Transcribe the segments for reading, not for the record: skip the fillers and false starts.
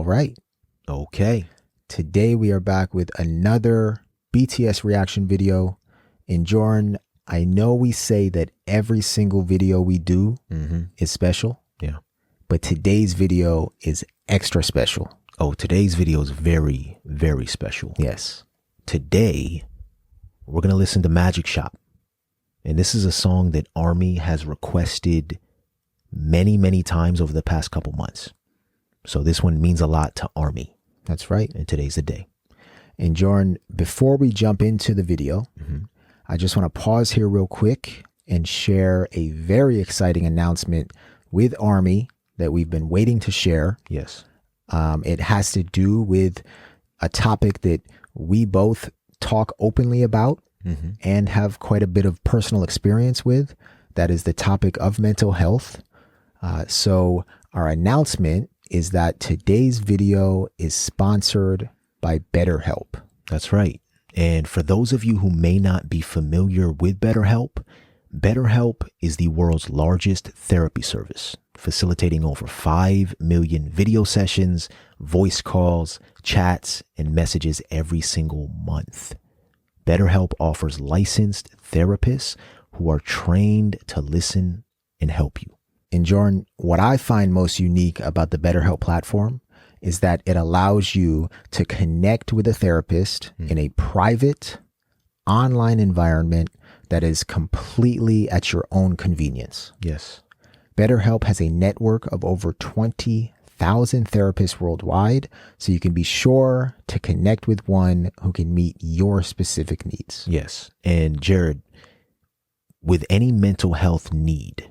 right. Okay. Today we are back with another BTS reaction video. And Jordan, I know we say that every single video we do is special. Yeah. But today's video is extra special. Oh, today's video is very, very special. Yes. Today, we're going to listen to Magic Shop. And this is a song that ARMY has requested many, many times over the past couple months. So this one means a lot to ARMY. That's right. And today's the day. And Jordan, before we jump into the video, I just want to pause here real quick and share a very exciting announcement with ARMY that we've been waiting to share. Yes. It has to do with a topic that we both talk openly about and have quite a bit of personal experience with. That is the topic of mental health. So our announcement is that today's video is sponsored by BetterHelp. That's right. And for those of you who may not be familiar with BetterHelp, BetterHelp is the world's largest therapy service, facilitating over 5 million video sessions, voice calls, chats, and messages every single month. BetterHelp offers licensed therapists who are trained to listen and help you. And Jordan, what I find most unique about the BetterHelp platform is that it allows you to connect with a therapist in a private, online environment that is completely at your own convenience. Yes. BetterHelp has a network of over 20,000 therapists worldwide, so you can be sure to connect with one who can meet your specific needs. Yes. And Jared, with any mental health need,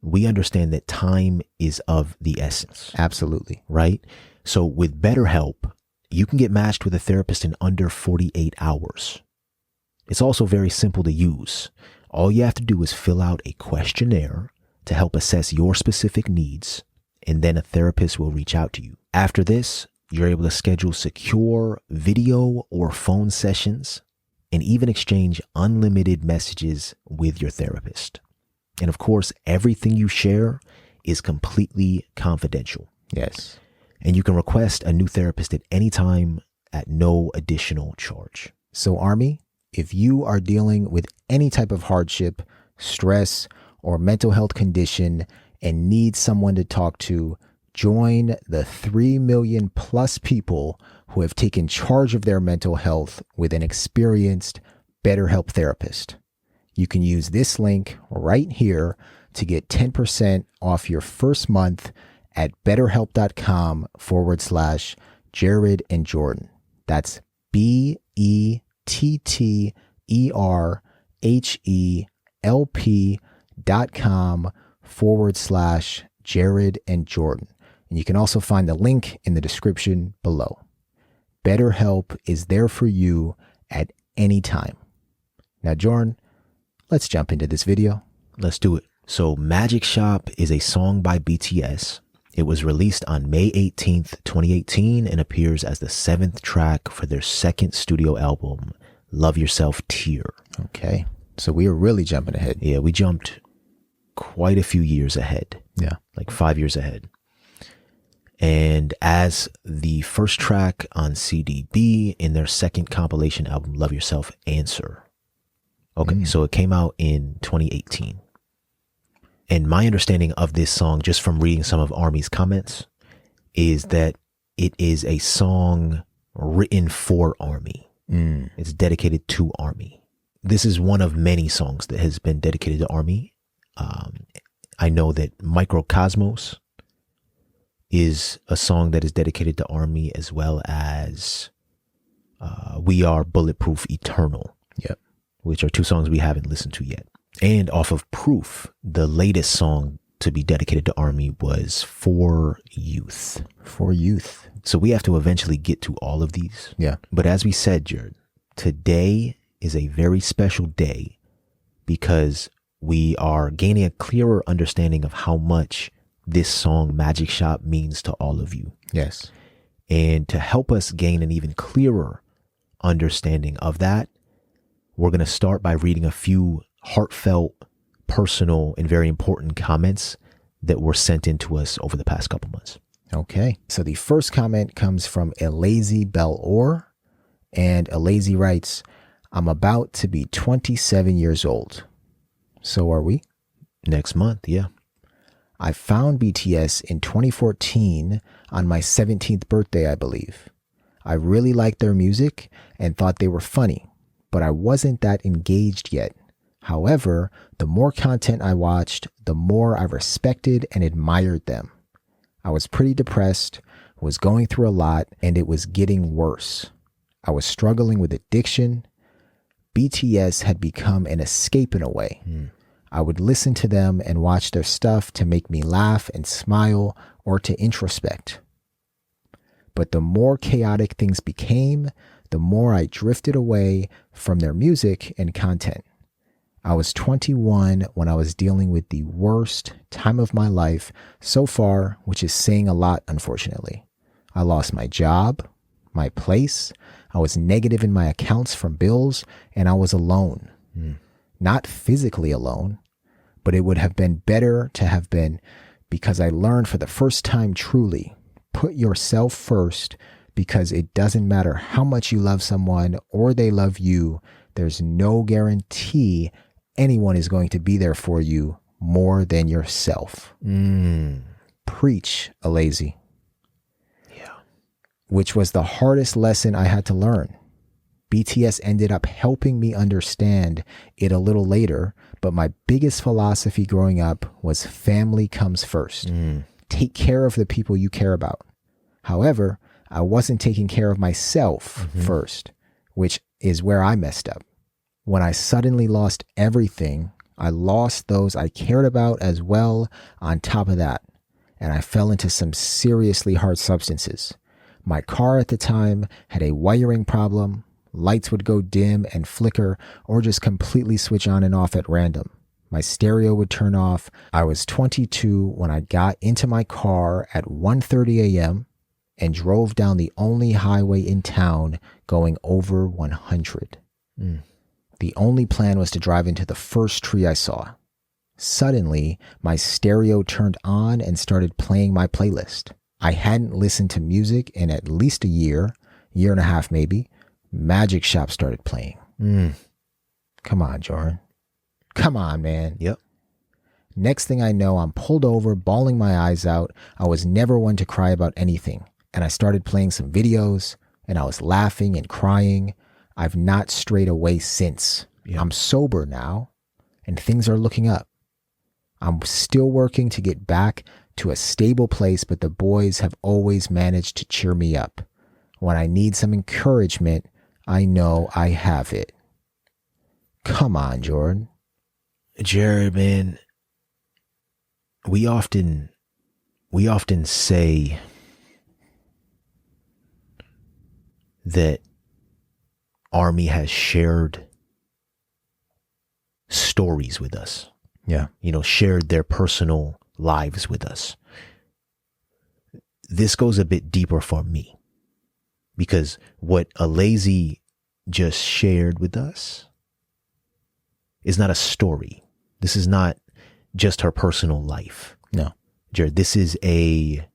we understand that time is of the essence. Absolutely. Right? So with BetterHelp, you can get matched with a therapist in under 48 hours. It's also very simple to use. All you have to do is fill out a questionnaire to help assess your specific needs, and then a therapist will reach out to you. After this, you're able to schedule secure video or phone sessions and even exchange unlimited messages with your therapist. And of course, everything you share is completely confidential. Yes. And you can request a new therapist at any time at no additional charge. So ARMY, if you are dealing with any type of hardship, stress, or mental health condition and need someone to talk to, join the 3 million plus people who have taken charge of their mental health with an experienced BetterHelp therapist. You can use this link right here to get 10% off your first month at betterhelp.com/Jared and Jordan. That's BetterHelp.com/Jared and Jordan. And you can also find the link in the description below. BetterHelp is there for you at any time. Now, Jordan, let's jump into this video. Let's do it. So Magic Shop is a song by BTS. It was released on May 18th, 2018 and appears as the 7th track for their second studio album, Love Yourself Tear. Okay. So we are really jumping ahead. Yeah, we jumped quite a few years ahead. Yeah. Like 5 years ahead. And as the first track on CDB in their second compilation album, Love Yourself Answer. Okay, so it came out in 2018. And my understanding of this song, just from reading some of ARMY's comments, is that it is a song written for ARMY. It's dedicated to ARMY. This is one of many songs that has been dedicated to ARMY. I know that Microcosmos is a song that is dedicated to ARMY, as well as We Are Bulletproof Eternal. Yep. Which are 2 songs we haven't listened to yet. And off of Proof, the latest song to be dedicated to ARMY was For Youth. For Youth. So we have to eventually get to all of these. Yeah. But as we said, Jared, today is a very special day because we are gaining a clearer understanding of how much this song Magic Shop means to all of you. Yes. And to help us gain an even clearer understanding of that, we're going to start by reading a few heartfelt, personal, and very important comments that were sent in to us over the past couple months. Okay. So the first comment comes from Elazy Bell-Orr, and Elazy writes, I'm about to be 27 years old. So are we? Next month, yeah. I found BTS in 2014 on my 17th birthday, I believe. I really liked their music and thought they were funny, but I wasn't that engaged yet. However, the more content I watched, the more I respected and admired them. I was pretty depressed, was going through a lot, and it was getting worse. I was struggling with addiction. BTS had become an escape in a way. I would listen to them and watch their stuff to make me laugh and smile or to introspect. But the more chaotic things became, the more I drifted away from their music and content. I was 21 when I was dealing with the worst time of my life so far, which is saying a lot, unfortunately. I lost my job, my place. I was negative in my accounts from bills, and I was alone. Not physically alone, but it would have been better to have been, because I learned for the first time truly, put yourself first, because it doesn't matter how much you love someone or they love you. There's no guarantee anyone is going to be there for you more than yourself. Preach, Elazy. Yeah. Which was the hardest lesson I had to learn. BTS ended up helping me understand it a little later, but my biggest philosophy growing up was family comes first. Take care of the people you care about. However, I wasn't taking care of myself first, which is where I messed up. When I suddenly lost everything, I lost those I cared about as well on top of that, and I fell into some seriously hard substances. My car at the time had a wiring problem. Lights would go dim and flicker or just completely switch on and off at random. My stereo would turn off. I was 22 when I got into my car at 1:30 a.m. and drove down the only highway in town going over 100. The only plan was to drive into the first tree I saw. Suddenly, my stereo turned on and started playing my playlist. I hadn't listened to music in at least a year and a half maybe. Magic Shop started playing. Come on, Jordan. Come on, man. Yep. Next thing I know, I'm pulled over, bawling my eyes out. I was never one to cry about anything. And I started playing some videos, and I was laughing and crying. I've not strayed away since. Yep. I'm sober now, and things are looking up. I'm still working to get back to a stable place, but the boys have always managed to cheer me up. When I need some encouragement, I know I have it. Come on, Jordan. Jared, man, we often say that ARMY has shared stories with us. Yeah. Shared their personal lives with us. This goes a bit deeper for me, because what Elazy just shared with us is not a story. This is not just her personal life. No. Jared, this is a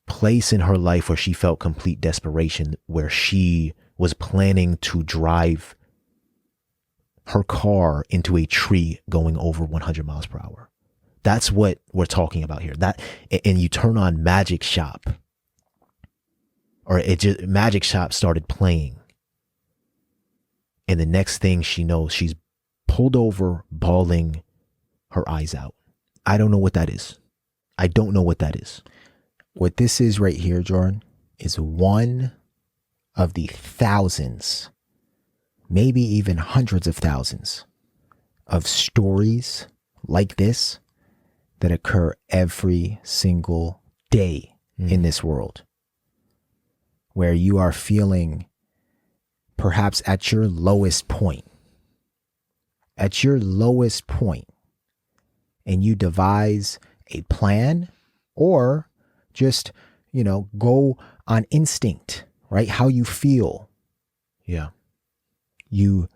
place in her life where she felt complete desperation, where she was planning to drive her car into a tree going over 100 miles per hour. That's what we're talking about here. And you turn on Magic Shop, or Magic Shop started playing. And the next thing she knows, she's pulled over, bawling her eyes out. I don't know what that is. I don't know what that is. What this is right here, Jordan, is one of the thousands, maybe even hundreds of thousands of stories like this that occur every single day in this world, where you are feeling perhaps at your lowest point, and you devise a plan, or just, go on instinct, right? How you feel. Yeah. You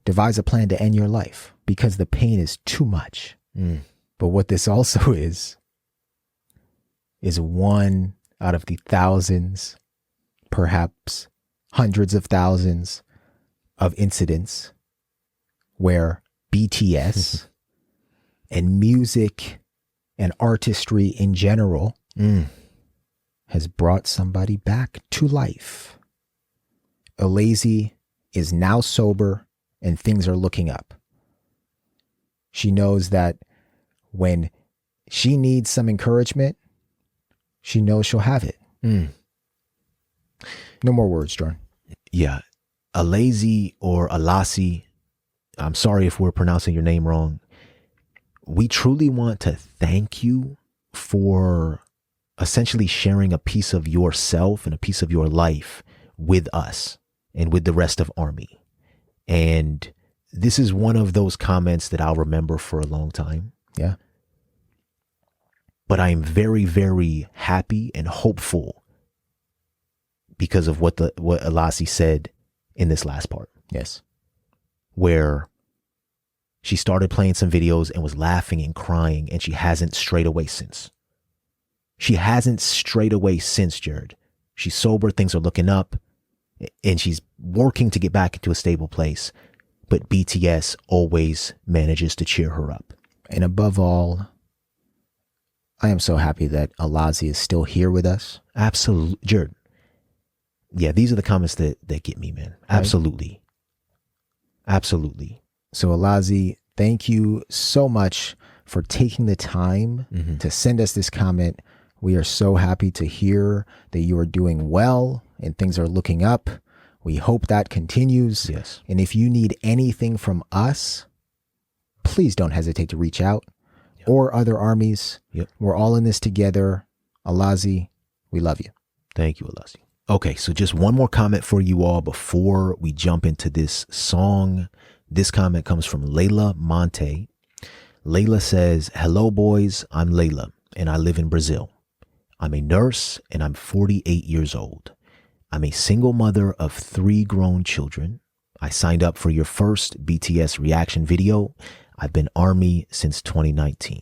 devise a plan to end your life because the pain is too much. But what this also is is one out of the thousands, perhaps hundreds of thousands of incidents where BTS and music and artistry in general has brought somebody back to life. Elazy is now sober and things are looking up. She knows that when she needs some encouragement, she knows she'll have it. No more words, Jordan. Yeah. Elazy or Elazy, I'm sorry if we're pronouncing your name wrong. We truly want to thank you for essentially sharing a piece of yourself and a piece of your life with us and with the rest of ARMY. And this is one of those comments that I'll remember for a long time. Yeah. But I'm very, very happy and hopeful because of what Elazy said in this last part. Yes. Where she started playing some videos and was laughing and crying, and she hasn't strayed away since. She hasn't strayed away since, Jared. She's sober, things are looking up, and she's working to get back into a stable place. But BTS always manages to cheer her up. And above all, I am so happy that Elazy is still here with us. Absolutely. Jared. Yeah, these are the comments that get me, man. Absolutely. Right? Absolutely. So Elazy, thank you so much for taking the time to send us this comment. We are so happy to hear that you are doing well and things are looking up. We hope that continues. Yes. And if you need anything from us, please don't hesitate to reach out. Yep. Or other ARMYs. Yep. We're all in this together. Elazy, we love you. Thank you, Elazy. Okay, so just one more comment for you all before we jump into this song. This comment comes from Leyla Monte. Leyla says, "Hello, boys. I'm Leyla, and I live in Brazil. I'm a nurse, and I'm 48 years old. I'm a single mother of 3 grown children. I signed up for your first BTS reaction video. I've been ARMY since 2019.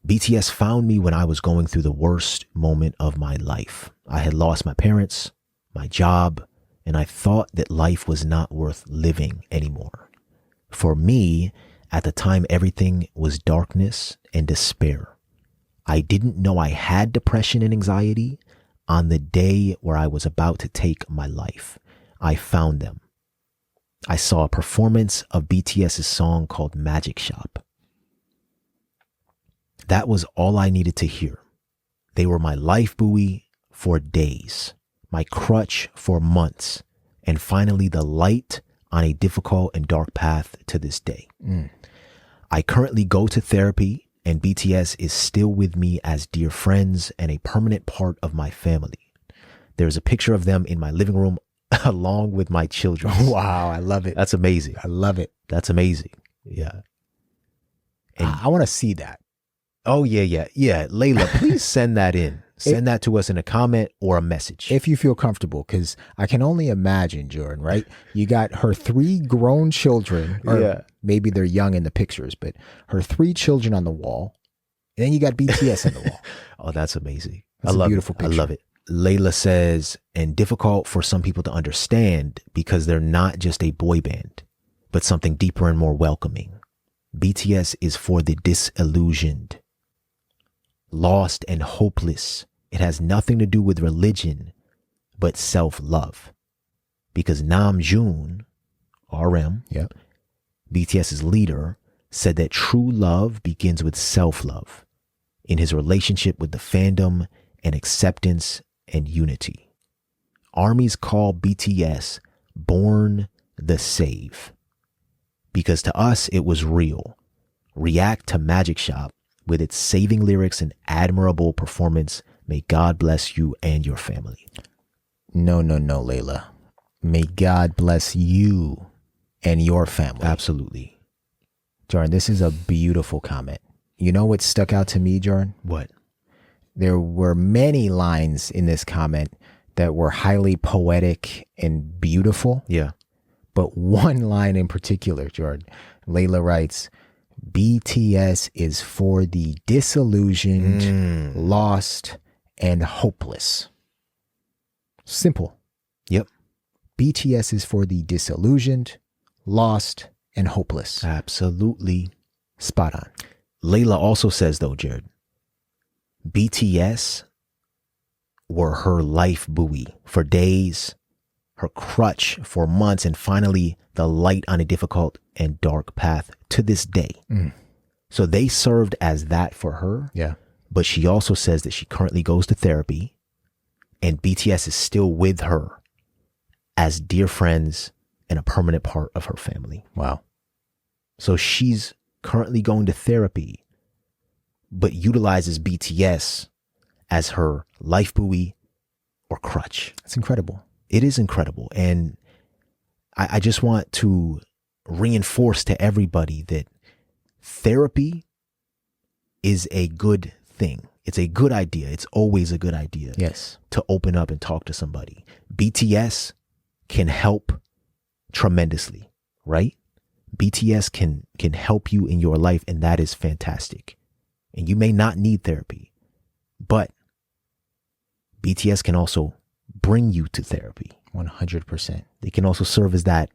BTS found me when I was going through the worst moment of my life. I had lost my parents, my job, and I thought that life was not worth living anymore. For me, at the time, everything was darkness and despair. I didn't know I had depression and anxiety. On the day where I was about to take my life, I found them. I saw a performance of BTS's song called Magic Shop. That was all I needed to hear. They were my life buoy for days, my crutch for months, and finally the light on a difficult and dark path to this day. I currently go to therapy, and BTS is still with me as dear friends and a permanent part of my family. There's a picture of them in my living room along with my children." Wow, I love it. That's amazing. I love it. That's amazing. Yeah. And I want to see that. oh, yeah. Leyla, please send that in. Send that to us in a comment or a message. If you feel comfortable, because I can only imagine, Jordan, right? You got her 3 grown children, or maybe they're young in the pictures, but her 3 children on the wall. And then you got BTS on the wall. Oh, that's amazing. That's I love a beautiful it. picture. I love it. Layla says, and difficult for some people to understand because they're not just a boy band, but something deeper and more welcoming. BTS is for the disillusioned, lost and hopeless. It has nothing to do with religion, but self-love. Because Namjoon, RM, BTS's leader, said that true love begins with self-love in his relationship with the fandom and acceptance and unity. ARMYs call BTS Born the Save. Because to us, it was real. React to Magic Shop with its saving lyrics and admirable performance. May God bless you and your family. No, Leyla. May God bless you and your family. Absolutely. Jordan, this is a beautiful comment. You know what stuck out to me, Jordan? What? There were many lines in this comment that were highly poetic and beautiful. Yeah. But one line in particular, Jordan, Leyla writes, BTS is for the disillusioned, lost, and hopeless. Simple. Yep. BTS is for the disillusioned, lost, and hopeless. Absolutely. Spot on. Layla also says, though, Jared, BTS were her life buoy for days, her crutch for months, and finally the light on a difficult and dark path to this day. So they served as that for her. Yeah. But she also says that she currently goes to therapy and BTS is still with her as dear friends and a permanent part of her family. Wow. So she's currently going to therapy, but utilizes BTS as her life buoy or crutch. That's incredible. It is incredible. And I just want to reinforce to everybody that therapy is a good thing. It's a good idea. It's always a good idea. Yes. To open up and talk to somebody. BTS can help tremendously, right? BTS can help you in your life, and that is fantastic. And you may not need therapy, but BTS can also bring you to therapy. 100%. They can also serve as that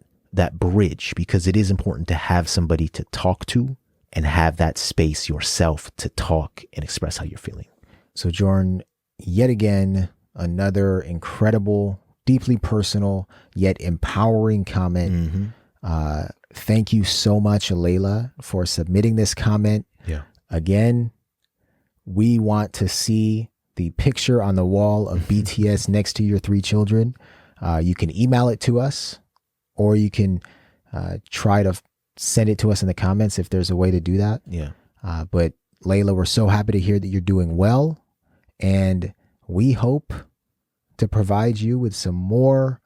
bridge, because it is important to have somebody to talk to and have that space yourself to talk and express how you're feeling. So Jordan, yet again, another incredible, deeply personal, yet empowering comment. Thank you so much, Layla, for submitting this comment. Yeah. Again, we want to see the picture on the wall of BTS next to your 3 children. You can email it to us, or you can try to send it to us in the comments if there's a way to do that. Yeah. But Layla, we're so happy to hear that you're doing well, and we hope to provide you with some more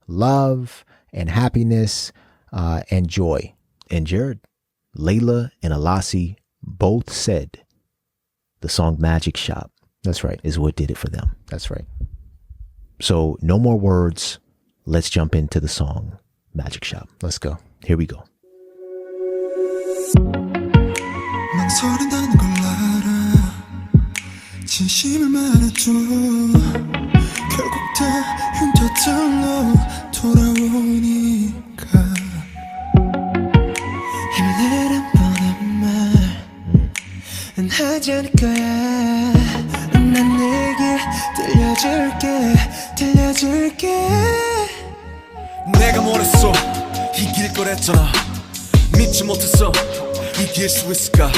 love and happiness and joy. And Jared, Layla and Elazy both said the song Magic Shop. That's right. Is what did it for them. That's right. So no more words. Let's jump into the song Magic Shop. Let's go. Here we go. 망설인다는 걸 알아. 진심을 말해줘. 결국 다 흉터들로 돌아오니까. 힘내란 뻔한 말은 하지 않을 거야. 난 내게 들려줄게. 내가 뭐랬어? 이길 거랬잖아. 믿지 못했어. 이길 수 있을까?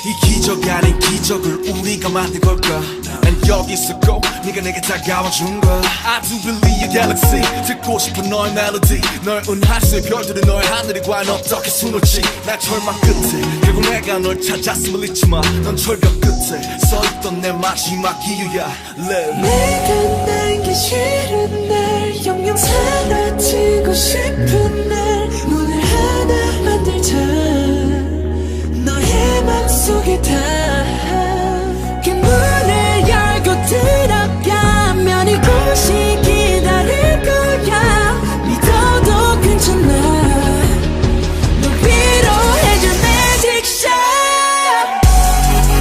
이 기적 아닌 기적을 우리가 만든 걸까? 난 여기 있었고 네가 내게 다가와 준 거야. I do believe your galaxy. 듣고 싶은 너의 멜로디. 널 은하수의 별들이 너의 하늘이 과연 어떻게 수놓지? 날 절망 끝에 결국 내가 널 찾았음을 잊지 마. 넌 철벽 끝에 서있던 내 마지막 이유야. Live. 내가 남기 싫은 날 영영 사라지고 싶은 날 문을 하나 만들자. 너의 맘속에 다 그 문을 열고 들어가면 이곳이 기다릴 거야. 믿어도 괜찮아. 널 위로해줄 magic shot.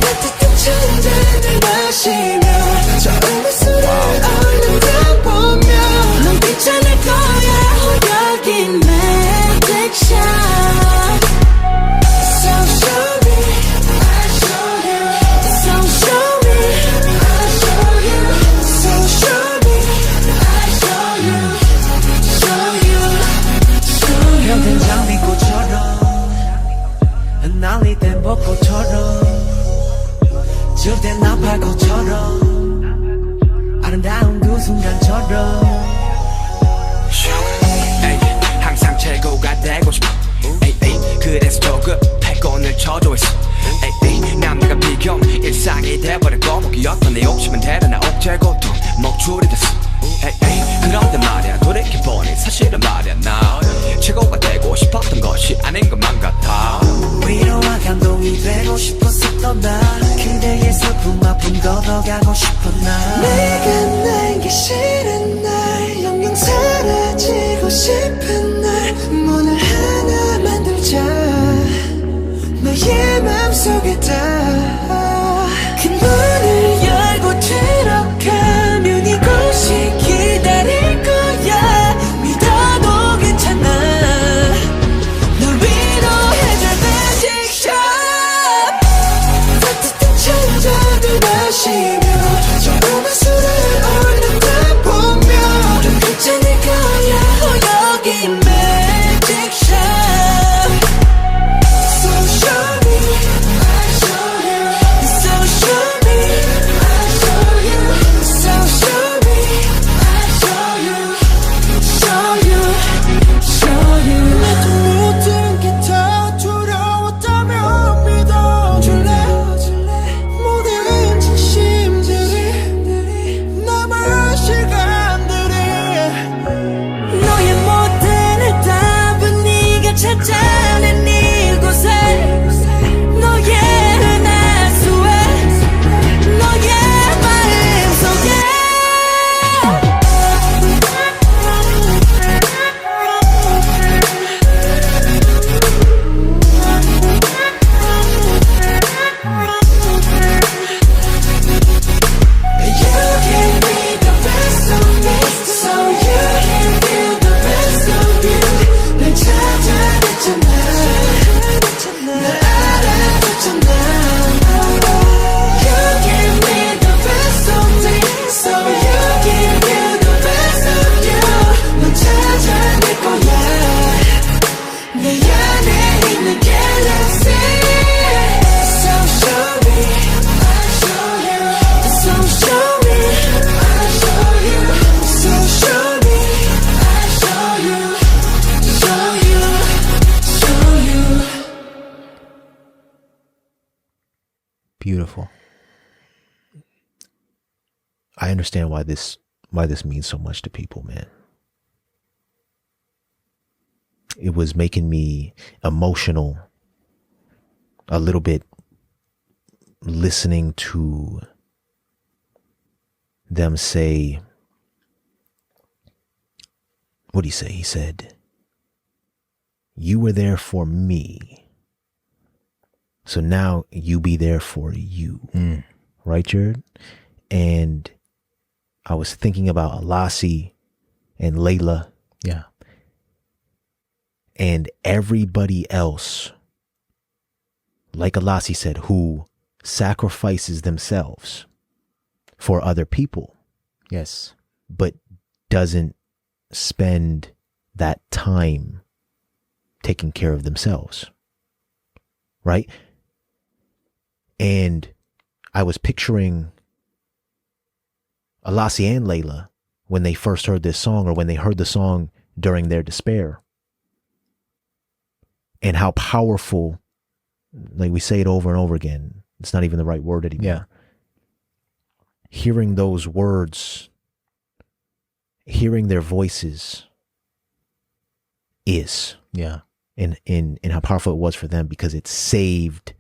따뜻한 잔잔을 마시며 저음의 술을 얼른 타보며 넌 괜찮을 거야. 여기 magic shot. 난리된 벚꽃처럼 줄된 나팔꽃처럼 아름다운 그 순간처럼 항상 최고가 되고 싶어 그래서 조급해 꼰을 쳐줘 있어 남녀가 비경 일상이 돼버린 거목이었던 내 욕심은 대단한 억제고통 목줄이 됐어 그런데 말이야 돌이켜보니 사실은 말이야 나 최고가 되고 싶었던 것이 아닌 것만 같아. 위로와 감동이 되고 싶었었던 나 그대의 슬픔 아픔 걷어가고 싶어 나 내가 남기 싫은 날 영영 사라지고 싶은 날 문을 하나 만들자. 너의 마시며 조금의 술을 올리다 보면 모든 끝장일 거야 여기 magic shot So show me I show you So show me I show you So show me I show you Show you Show you 내 모든 게 다 두려웠다면 믿어줄래 모든 진심들이 남은 시간들이 너의 모든 답은 네가 찾아낸 이곳에 너의 은하수에 너의 마음속에 You can be the best of me So you can feel the best of you 날 찾아냈잖아 날 알아줬잖아 You can be the best of me So you can feel the best of you 넌 찾아낼 거야 내 안에 있는 galaxy So show me I show you So show me I show you So show me I show you Show you Show you Beautiful. I understand why this means so much to people, man. It was making me emotional a little bit listening to them say, what did he say? He said, you were there for me. So now you be there for you. Right, Jared? And I was thinking about Elasi and Leyla Yeah. and everybody else, like Elasi said, who sacrifices themselves for other people, Yes. but doesn't spend that time taking care of themselves. Right? And I was picturing Elasi and Leyla when they first heard this song, or when they heard the song during their despair, and how powerful, like we say it over and over again, it's not even the right word anymore. Yeah. Hearing those words, hearing their voices is, Yeah. and how powerful it was for them, because it saved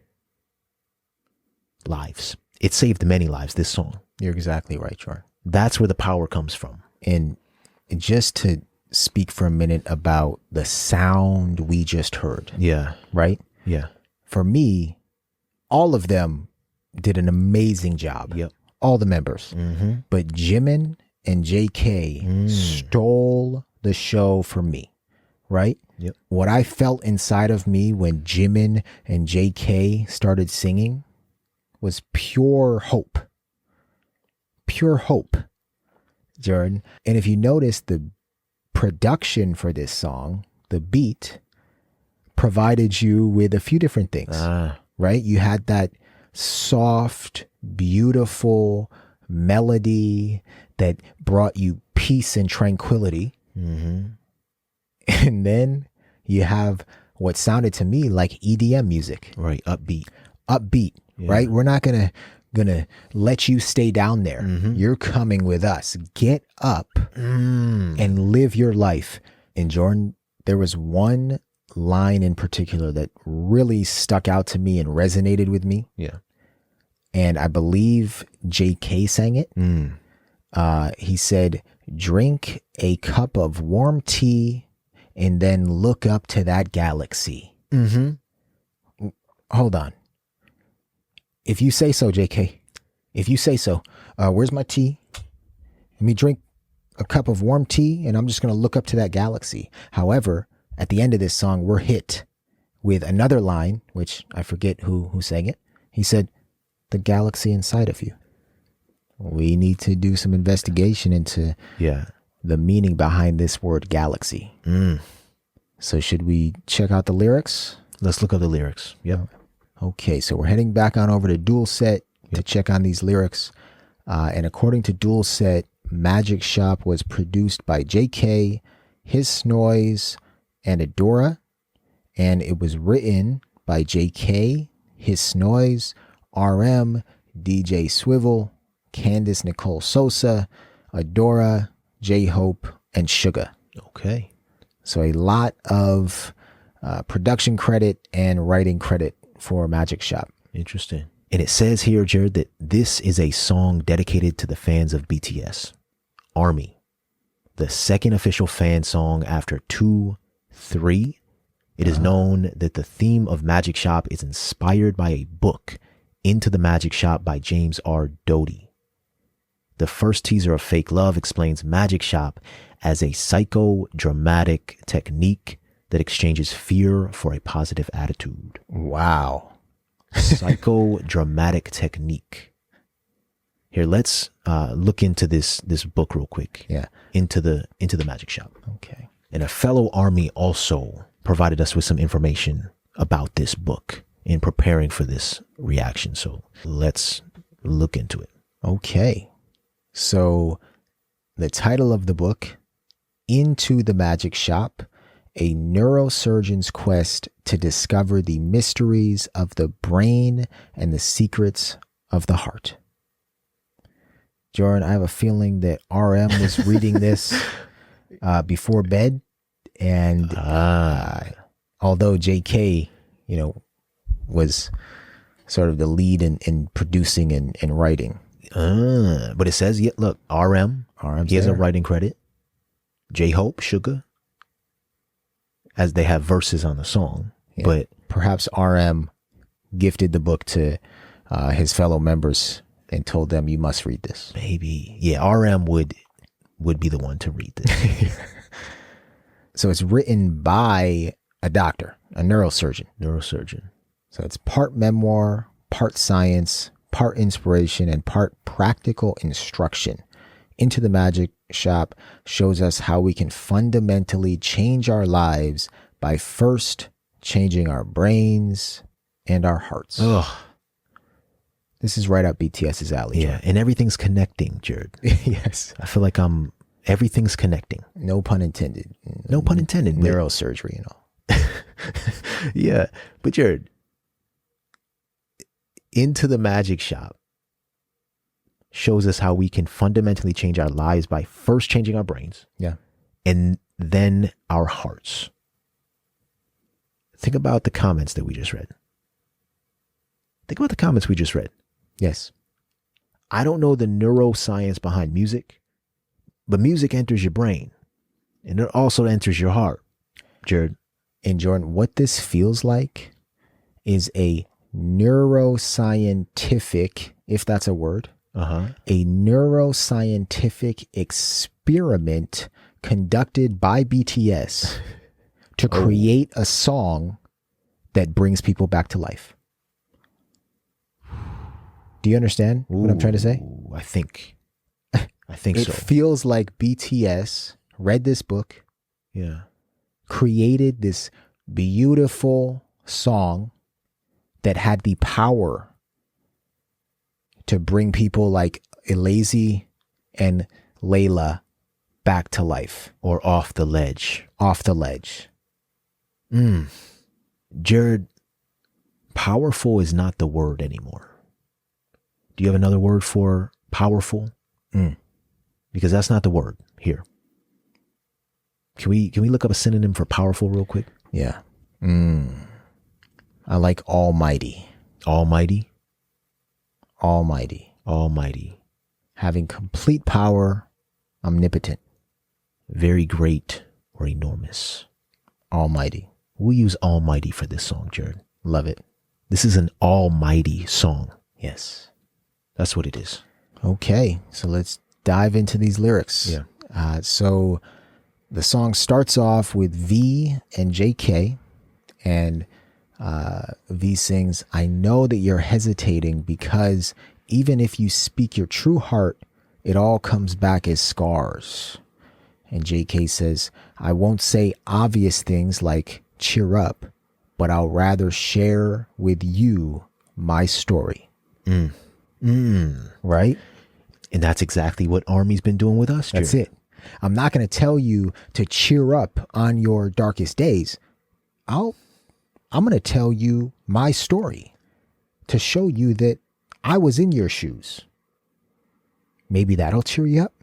lives. It saved many lives, this song. You're exactly right, Jordan. That's where the power comes from. And just to speak for a minute about the sound we just heard, Yeah. right? Yeah. For me, all of them did an amazing job. Yep. All the members. Mm-hmm. But Jimin and JK stole the show for me, right? Yep. What I felt inside of me when Jimin and JK started singing was pure hope. Pure hope, Jordan. And if you notice, the production for this song, the beat, provided you with a few different things, right? You had that soft, beautiful melody that brought you peace and tranquility. Mm-hmm. And then you have what sounded to me like EDM music. Right. Upbeat. Yeah. Right? We're not gonna let you stay down there. Mm-hmm. You're coming with us. Get up and live your life. And Jordan, there was one line in particular that really stuck out to me and resonated with me. Yeah. And I believe JK sang it. He said, "Drink a cup of warm tea and then look up to that galaxy." Mm-hmm. Hold on. If you say so, JK, if you say so, where's my tea? Let me drink a cup of warm tea and I'm just going to look up to that galaxy. However, at the end of this song, we're hit with another line, which I forget who sang it. He said, "The galaxy inside of you." we need to do some investigation into the meaning behind this word galaxy. So should we check out the lyrics? Let's look up the lyrics. Yep. Okay, so we're heading back on over to Dual Set to check on these lyrics. And according to Dual Set, Magic Shop was produced by JK, His Noise, and Adora. And it was written by JK, His Noise, RM, DJ Swivel, Candice Nicole Sosa, Adora, J-Hope, and Sugar. Okay. So a lot of production credit and writing credit for Magic Shop. Interesting. And it says here, Jared, that this is a song dedicated to the fans of BTS. ARMY, the second official fan song after 2, 3. It is known that the theme of Magic Shop is inspired by a book, Into the Magic Shop by James Doty. The first teaser of Fake Love explains Magic Shop as a psychodramatic technique that exchanges fear for a positive attitude. Wow. Psychodramatic technique. Here, let's look into this book real quick. Yeah. Into the Magic Shop. Okay. And a fellow ARMY also provided us with some information about this book in preparing for this reaction. So let's look into it. Okay. So the title of the book, Into the Magic Shop, a neurosurgeon's quest to discover the mysteries of the brain and the secrets of the heart. Jordan, I have a feeling that RM was reading this before bed. And although JK, was sort of the lead in producing and writing. But it says, look, RM, he has a writing credit. J-Hope, Sugar, as they have verses on the song. Yeah. But perhaps RM gifted the book to his fellow members and told them, you must read this. Maybe. Yeah, RM would be the one to read this. So it's written by a doctor, a neurosurgeon. So it's part memoir, part science, part inspiration, and part practical instruction. Into the Magic Shop shows us how we can fundamentally change our lives by first changing our brains and our hearts. Ugh. This is right up BTS's alley. Yeah, and everything's connecting, Jared. Yes. I feel like everything's connecting. No pun intended. No pun intended. Neurosurgery, Yeah, but Jared, Into the Magic Shop shows us how we can fundamentally change our lives by first changing our brains. Yeah. And then our hearts. Think about the comments that we just read. Yes. I don't know the neuroscience behind music, but music enters your brain and it also enters your heart, Jared. And Jordan, what this feels like is a neuroscientific, if that's a word, a neuroscientific experiment conducted by BTS to create a song that brings people back to life. Do you understand what I'm trying to say? I think it so. It feels like BTS read this book, created this beautiful song that had the power to bring people like Elazy and Leyla back to life. Or off the ledge. Jared, powerful is not the word anymore. Do you have another word for powerful? Because that's not the word here. Can we look up a synonym for powerful real quick? Yeah. I like almighty. Almighty? Almighty. Almighty. Having complete power, omnipotent. Very great or enormous. Almighty. We'll use almighty for this song, Jared. Love it. This is an almighty song. Yes. That's what it is. Okay, so let's dive into these lyrics. Yeah. So the song starts off with V and JK, and V sings, I know that you're hesitating because even if you speak your true heart, it all comes back as scars. And JK says, I won't say obvious things like cheer up, but I'll rather share with you my story. Right? And that's exactly what ARMY's been doing with us. That's it. I'm not going to tell you to cheer up on your darkest days. I'm going to tell you my story to show you that I was in your shoes. Maybe that'll cheer you up.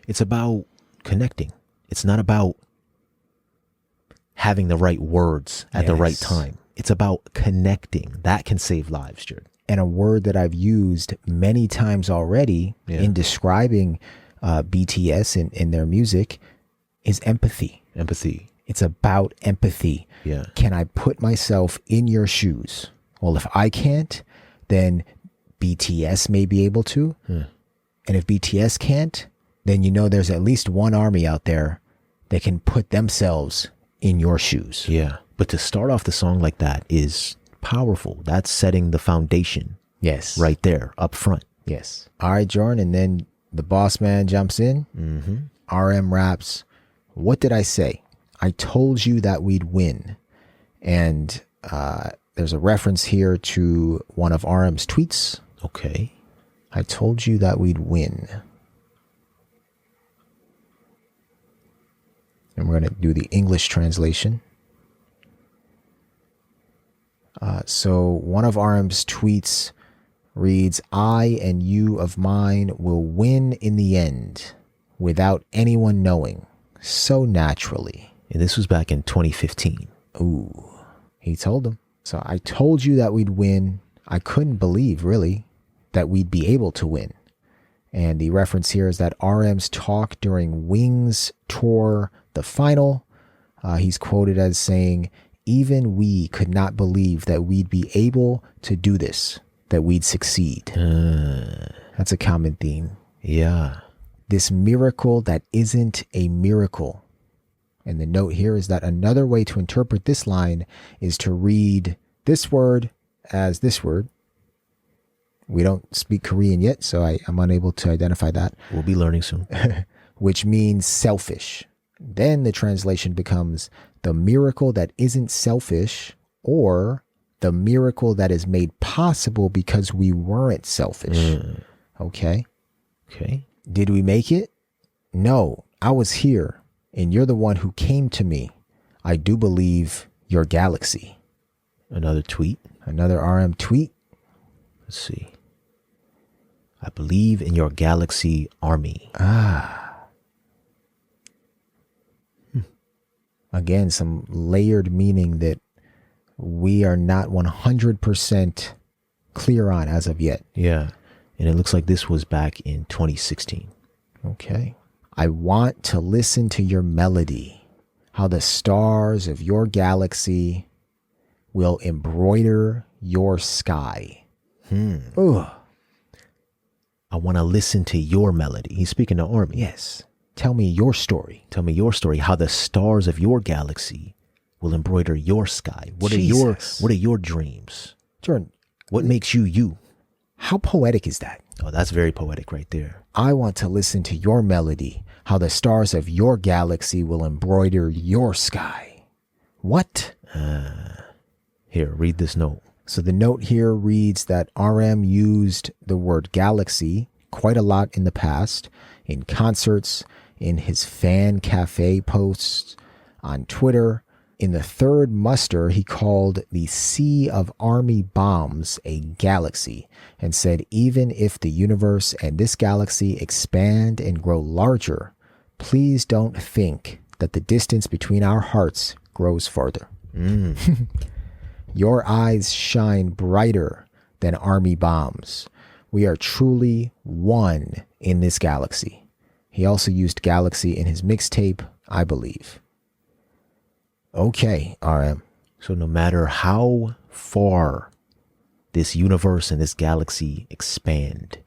It's about connecting. It's not about having the right words at the right time. It's about connecting. That can save lives, Jared. And a word that I've used many times already in describing BTS and their music is empathy. Empathy. It's about empathy. Yeah. Can I put myself in your shoes? Well, if I can't, then BTS may be able to. And if BTS can't, then you know there's at least one ARMY out there that can put themselves in your shoes. Yeah. But to start off the song like that is powerful. That's setting the foundation. Yes. Right there, up front. Yes. All right, Jordan. And then the boss man jumps in. RM raps, what did I say? I told you that we'd win. And there's a reference here to one of RM's tweets. Okay. I told you that we'd win. And we're going to do the English translation. So one of RM's tweets reads, I and you of mine will win in the end without anyone knowing, so naturally. And this was back in 2015. Ooh, he told them. So I told you that we'd win. I couldn't believe, really, that we'd be able to win. And the reference here is that RM's talk during Wings tour, the final, he's quoted as saying, even we could not believe that we'd be able to do this, that we'd succeed. That's a common theme. Yeah. This miracle that isn't a miracle. And the note here is that another way to interpret this line is to read this word as this word. We don't speak Korean yet, so I'm unable to identify that. We'll be learning soon. Which means selfish. Then the translation becomes the miracle that isn't selfish, or the miracle that is made possible because we weren't selfish. Okay. Okay. Did we make it? No, I was here, and you're the one who came to me. I do believe your galaxy. Another tweet. Another RM tweet. Let's see. I believe in your galaxy, ARMY. Again, some layered meaning that we are not 100% clear on as of yet. Yeah. And it looks like this was back in 2016. Okay. I want to listen to your melody, how the stars of your galaxy will embroider your sky. Ugh. I want to listen to your melody. He's speaking to ARMY. Yes. Tell me your story. Tell me your story, how the stars of your galaxy will embroider your sky. What are your dreams? Jordan, what makes you you? How poetic is that? Oh, that's very poetic right there. I want to listen to your melody, how the stars of your galaxy will embroider your sky. What? Here, read this note. So the note here reads that RM used the word galaxy quite a lot in the past, in concerts, in his fan cafe posts, on Twitter. In the third muster, he called the sea of ARMY bombs a galaxy and said, even if the universe and this galaxy expand and grow larger, please don't think that the distance between our hearts grows farther. Your eyes shine brighter than ARMY bombs. We are truly one in this galaxy. He also used galaxy in his mixtape, I believe. Okay, RM. So no matter how far this universe and this galaxy expand,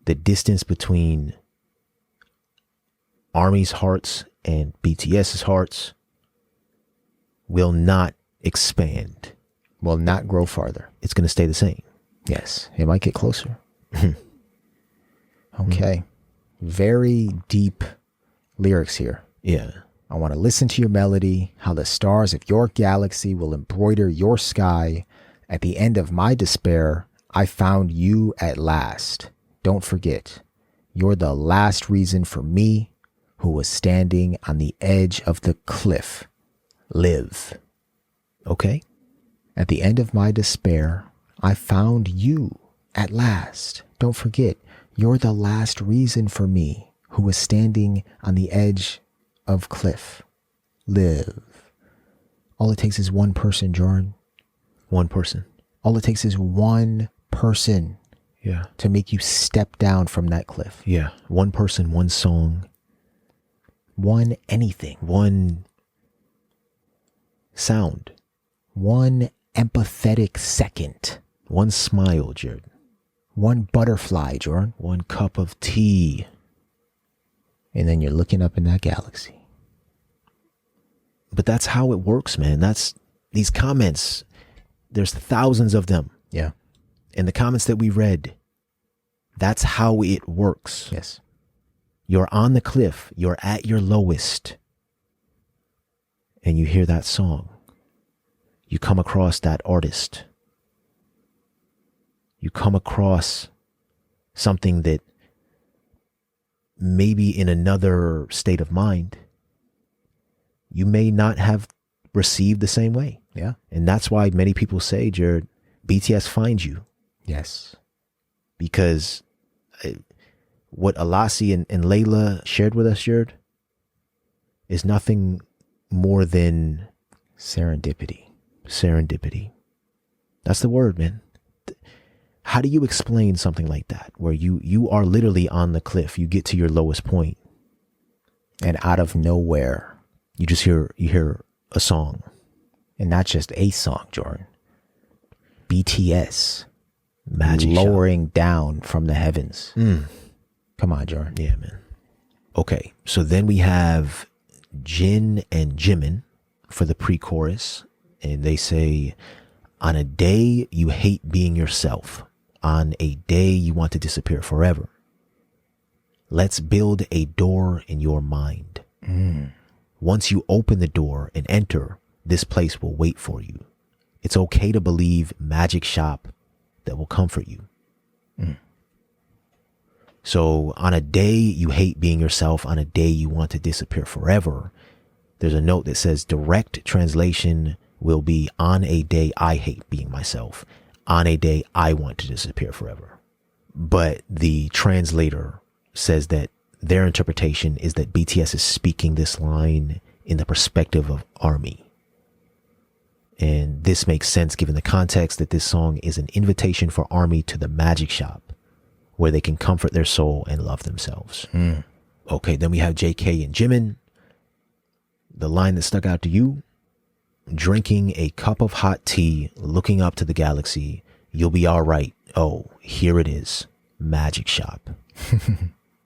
the distance between ARMY's hearts and BTS's hearts will not expand. Will not grow farther. It's going to stay the same. Yes, it might get closer. Okay. Very deep lyrics here. Yeah. I want to listen to your melody, how the stars of your galaxy will embroider your sky. At the end of my despair, I found you at last. Don't forget, you're the last reason for me who was standing on the edge of the cliff. Live. Okay. At the end of my despair, I found you at last. Don't forget, you're the last reason for me who was standing on the edge of cliff. Live. All it takes is one person, Jordan. One person. All it takes is one person Yeah. to make you step down from that cliff. Yeah. One person, one song, One anything. one sound, One empathetic second. one smile, Jared. One butterfly, Jordan. One cup of tea. And then you're looking up in that galaxy. But that's how it works, man. That's these comments. There's thousands of them. Yeah. And the comments that we read, that's how it works. Yes. You're on the cliff. You're at your lowest. And you hear that song. You come across that artist. You come across something that maybe in another state of mind, you may not have received the same way. Yeah. And that's why many people say, Jared, BTS finds you. Yes. Because what Elazy and Leyla shared with us, Jared, is nothing more than Serendipity. serendipity. That's the word, man. How do you explain something like that, where you are literally on the cliff, you get to your lowest point, And out of nowhere, you hear a song. and not just a song, Jordan. BTS Magic lowering down from the heavens. Come on, Jordan. Yeah, man. Okay, so then we have Jin and Jimin for the pre-chorus, and they say, on a day you hate being yourself, on a day you want to disappear forever, let's build a door in your mind. Once you open the door and enter, this place will wait for you. It's okay to believe magic shop that will comfort you. So on a day you hate being yourself, on a day you want to disappear forever, there's a note that says direct translation will be, on a day I hate being myself, on a day I want to disappear forever. But the translator says that their interpretation is that BTS is speaking this line in the perspective of ARMY. And this makes sense given the context that this song is an invitation for ARMY to the magic shop, where they can comfort their soul and love themselves. Okay, then we have JK and Jimin. The line that stuck out to you: drinking a cup of hot tea, looking up to the galaxy, you'll be all right. Oh, here it is, magic shop.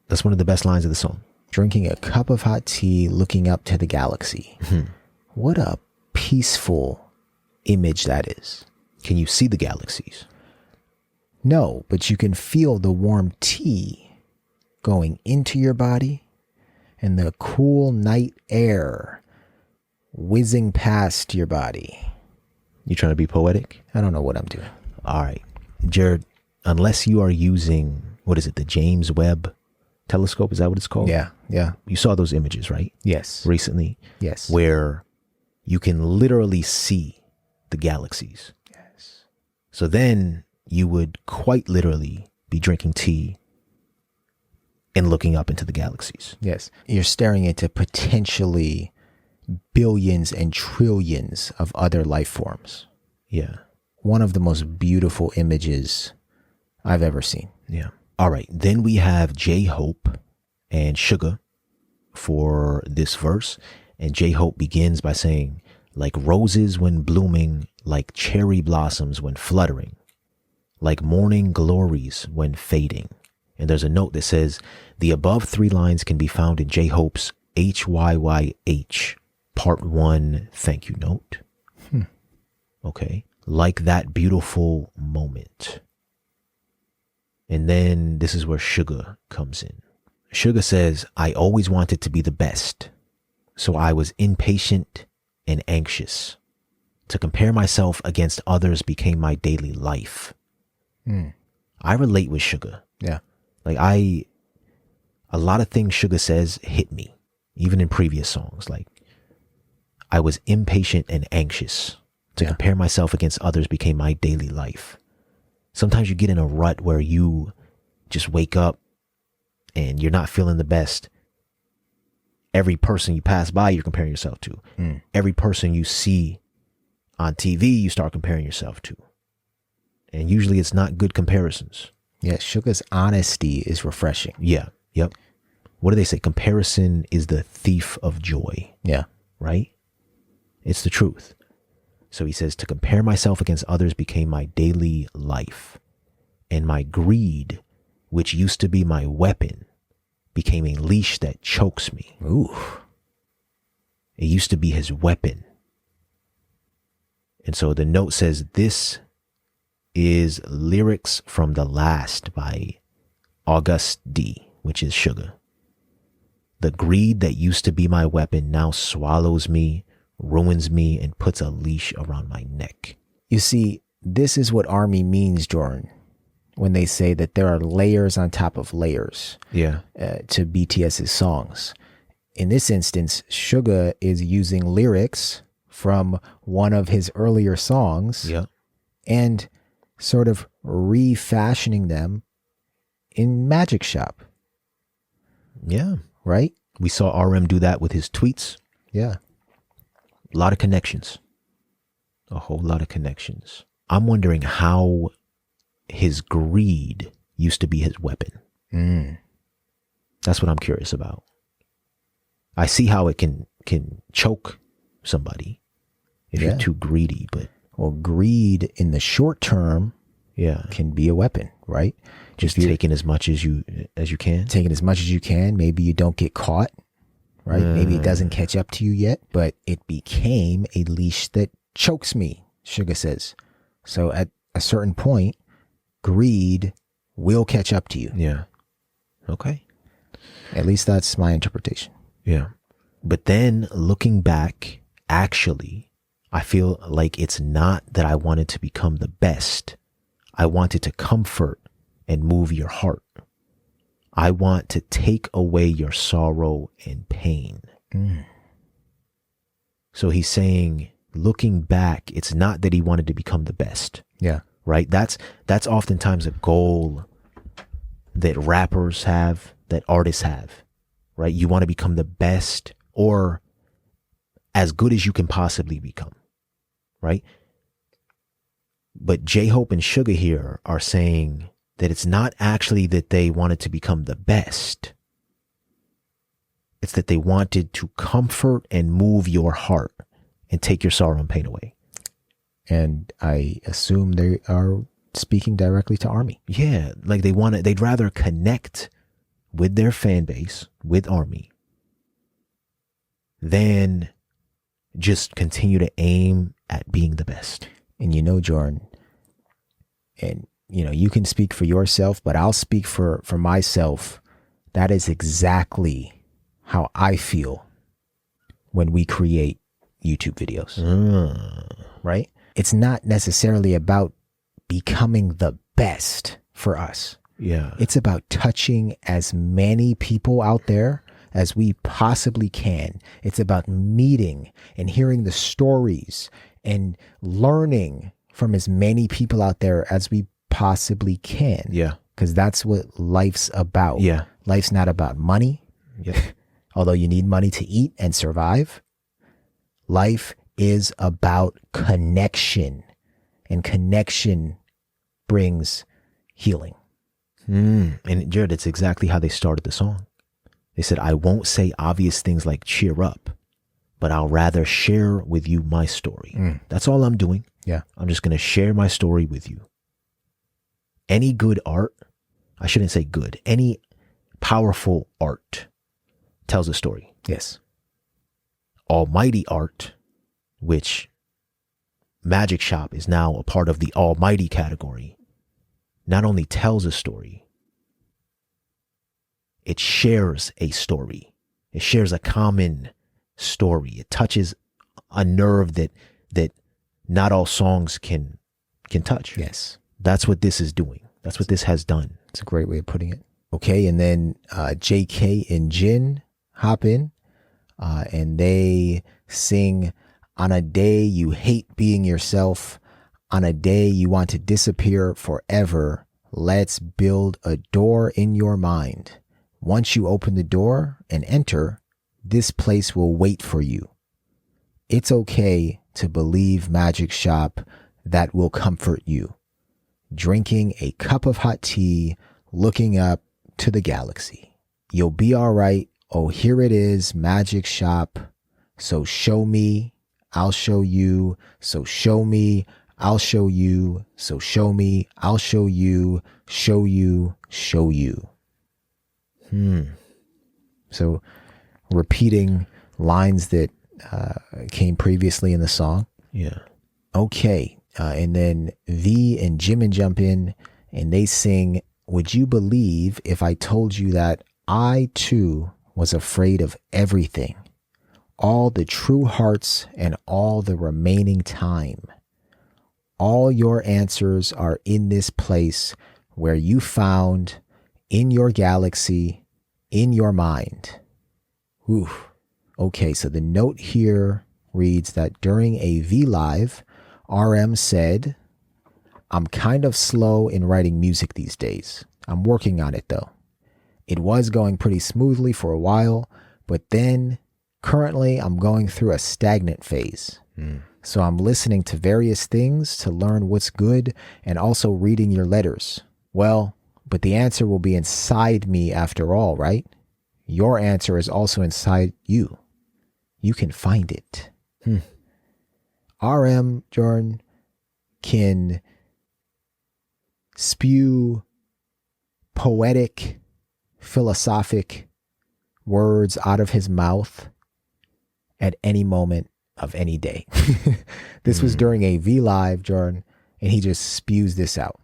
That's one of the best lines of the song. Drinking a cup of hot tea, looking up to the galaxy. What a peaceful image that is. Can you see the galaxies? No, but you can feel the warm tea going into your body and the cool night air whizzing past your body. You trying to be poetic? I don't know what I'm doing. All right, Jared, unless you are using, what is it, the James Webb telescope? Is that what it's called? Yeah. You saw those images, right? Yes. Recently? Yes. Where you can literally see the galaxies. Yes. So then you would quite literally be drinking tea and looking up into the galaxies. Yes. You're staring into potentially billions and trillions of other life forms. Yeah. One of the most beautiful images I've ever seen. Yeah. All right. Then we have J-Hope and Suga for this verse. And J-Hope begins by saying, like roses when blooming, like cherry blossoms when fluttering, like morning glories when fading. And there's a note that says, the above three lines can be found in J-Hope's HYYH Part 1 thank you note. Okay. Like that beautiful moment. And then this is where Sugar comes in. Sugar says, I always wanted to be the best. So I was impatient and anxious. To compare myself against others became my daily life. I relate with Sugar. Yeah. Like a lot of things Sugar says hit me, even in previous songs. Like, I was impatient and anxious. To compare myself against others became my daily life. Sometimes you get in a rut where you just wake up and you're not feeling the best. Every person you pass by, you're comparing yourself to. Every person you see on TV, you start comparing yourself to. And usually it's not good comparisons. Yeah, Sugar's honesty is refreshing. Yeah. Yep. What do they say? Comparison is the thief of joy. Yeah. Right? It's the truth. So he says, to compare myself against others became my daily life. And my greed, which used to be my weapon, became a leash that chokes me. Ooh. It used to be his weapon. And so the note says, this is lyrics from The Last by August D, which is Sugar. The greed that used to be my weapon now swallows me, ruins me, and puts a leash around my neck. You see, this is what ARMY means, Jordan, when they say that there are layers on top of layers to BTS's songs. In this instance, Suga is using lyrics from one of his earlier songs and sort of refashioning them in Magic Shop. Yeah. Right? We saw RM do that with his tweets. Yeah. A lot of connections. A whole lot of connections. I'm wondering how his greed used to be his weapon. That's what I'm curious about. I see how it can choke somebody if you're too greedy, but well, greed in the short term can be a weapon, right? Just taking as much as you can. Taking as much as you can. Maybe you don't get caught, right? Maybe it doesn't catch up to you yet, but it became a leash that chokes me, Suga says. So at a certain point, greed will catch up to you. Yeah. Okay. At least that's my interpretation. Yeah. But then looking back, actually, I feel like it's not that I wanted to become the best. I wanted to comfort and move your heart. I want to take away your sorrow and pain. So he's saying, looking back, it's not that he wanted to become the best. Yeah. Right? That's oftentimes a goal that rappers have, that artists have, right? You want to become the best or as good as you can possibly become, right? But J-Hope and Suga here are saying that it's not actually that they wanted to become the best. It's that they wanted to comfort and move your heart and take your sorrow and pain away. And I assume they are speaking directly to ARMY. Yeah, like they'd rather connect with their fan base, with ARMY, than just continue to aim at being the best. And you know, Jordan, and you know, you can speak for yourself, but I'll speak for myself. That is exactly how I feel when we create YouTube videos. Right? It's not necessarily about becoming the best for us. Yeah. It's about touching as many people out there as we possibly can. It's about meeting and hearing the stories and learning from as many people out there as we possibly can. Yeah. Because that's what life's about. Yeah. Life's not about money. Yeah. Although you need money to eat and survive. Life is about connection. And connection brings healing. And Jared, it's exactly how they started the song. They said, I won't say obvious things like cheer up, but I'll rather share with you my story. That's all I'm doing. Yeah. I'm just going to share my story with you. Any good art, I shouldn't say good, any powerful art tells a story. Yes. Almighty art, which Magic Shop is now a part of the almighty category, not only tells a story, it shares a story. It shares a common story. It touches a nerve that not all songs can touch. Yes. That's what this is doing. That's what this has done. It's a great way of putting it. Okay, and then JK and Jin hop in, and they sing, "On a day you hate being yourself, on a day you want to disappear forever, let's build a door in your mind. Once you open the door and enter, this place will wait for you. It's okay to believe Magic Shop that will comfort you. Drinking a cup of hot tea, looking up to the galaxy. You'll be all right. Oh, here it is, Magic Shop. So show me, I'll show you. So show me, I'll show you. So show me, I'll show you. Show you, show you." So repeating lines that came previously in the song. Yeah. Okay. And then V and Jimin jump in and they sing, "Would you believe if I told you that I too was afraid of everything, all the true hearts and all the remaining time? All your answers are in this place where you found in your galaxy, in your mind." Oof. Okay, so the note here reads that during a V Live, RM said, "I'm kind of slow in writing music these days. I'm working on it though. It was going pretty smoothly for a while, but then currently I'm going through a stagnant phase. So I'm listening to various things to learn what's good and also reading your letters. Well, but the answer will be inside me after all, right? Your answer is also inside you. You can find it." RM, Jordan, can spew poetic, philosophic words out of his mouth at any moment of any day. This was during a V Live, Jordan, and he just spews this out.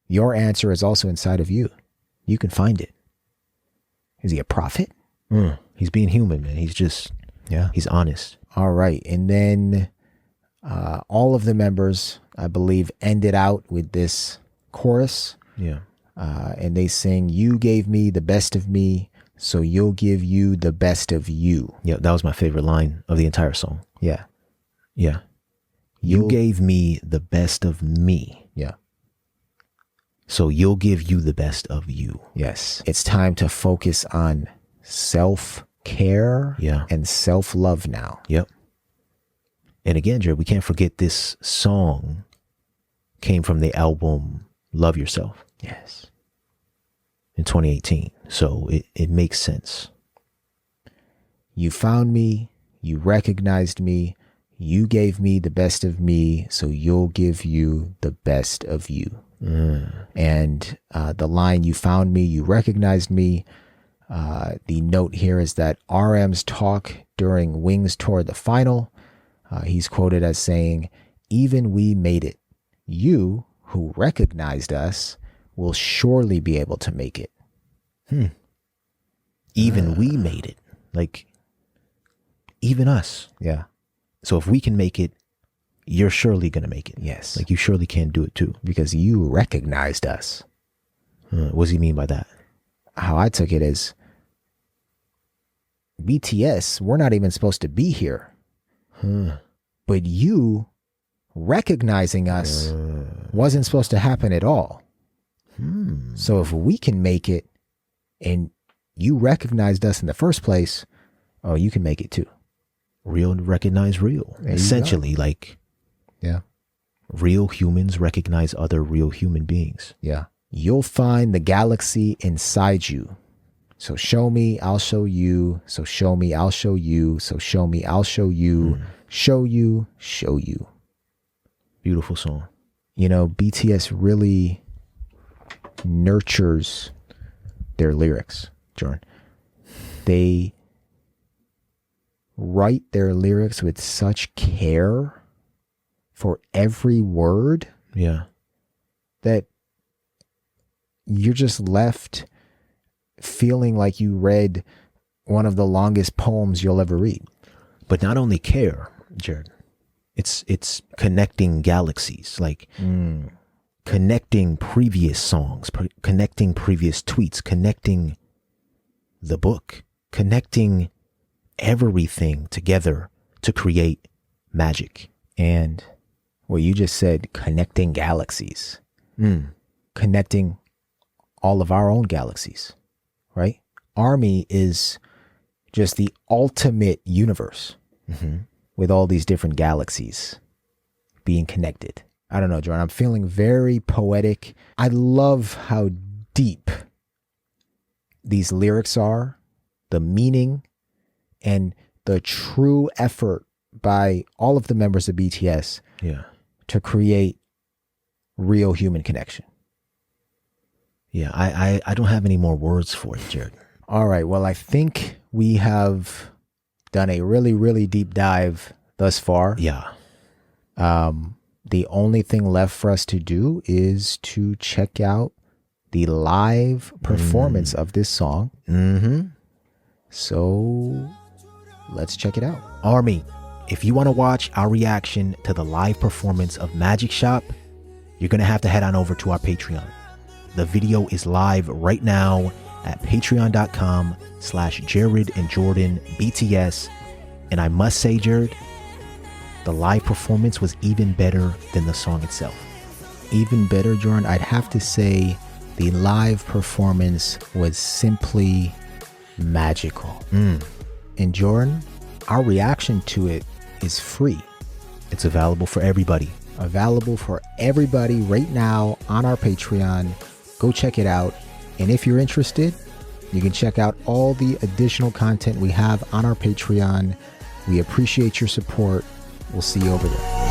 Your answer is also inside of you. You can find it. Is he a prophet? He's being human, man. He's just, he's honest. All right. And then all of the members, I believe, ended out with this chorus. Yeah. And they sing, "You gave me the best of me, so you'll give you the best of you." Yeah, that was my favorite line of the entire song. Yeah. Yeah. You gave me the best of me. Yeah. So you'll give you the best of you. Yes. It's time to focus on self-care and self-love now. Yep. And again, Jared, we can't forget this song came from the album Love Yourself. Yes. In 2018. So it makes sense. You found me. You recognized me. You gave me the best of me, so you'll give you the best of you. And the line, "You found me, you recognized me," the note here is that RM's talk during Wings Tour the Final, he's quoted as saying, "Even we made it. You, who recognized us, will surely be able to make it." Even we made it. Like, even us. Yeah. So if we can make it, you're surely going to make it. Yes. Like, you surely can do it too. Because you recognized us. What does he mean by that? How I took it is, BTS, we're not even supposed to be here. But you recognizing us wasn't supposed to happen at all. So if we can make it and you recognized us in the first place, oh, you can make it too. Real recognize real. Essentially, like, real humans recognize other real human beings. Yeah. You'll find the galaxy inside you. So show me, I'll show you. So show me, I'll show you. So show me, I'll show you. Show you, show you. Beautiful song. You know, BTS really nurtures their lyrics, Jordan. They write their lyrics with such care for every word Yeah. that you're just left feeling like you read one of the longest poems you'll ever read. But not only care, Jared, it's connecting galaxies, like connecting previous songs, connecting previous tweets, connecting the book, connecting everything together to create magic. And what you just said, connecting galaxies, connecting all of our own galaxies, right? ARMY is just the ultimate universe with all these different galaxies being connected. I don't know, Jordan, I'm feeling very poetic. I love how deep these lyrics are, the meaning, and the true effort by all of the members of BTS to create real human connection. Yeah, I don't have any more words for it, Jared. All right, well, I think we have done a really, really deep dive thus far. Yeah. The only thing left for us to do is to check out the live performance of this song. So let's check it out. ARMY, if you want to watch our reaction to the live performance of Magic Shop, you're going to have to head on over to our Patreon. The video is live right now at patreon.com/Jared and Jordan BTS. And I must say, Jared, the live performance was even better than the song itself. Even better, Jordan? I'd have to say the live performance was simply magical. And Jordan, our reaction to it is free. It's available for everybody. Available for everybody right now on our Patreon. Go check it out. And if you're interested, you can check out all the additional content we have on our Patreon. We appreciate your support. We'll see you over there.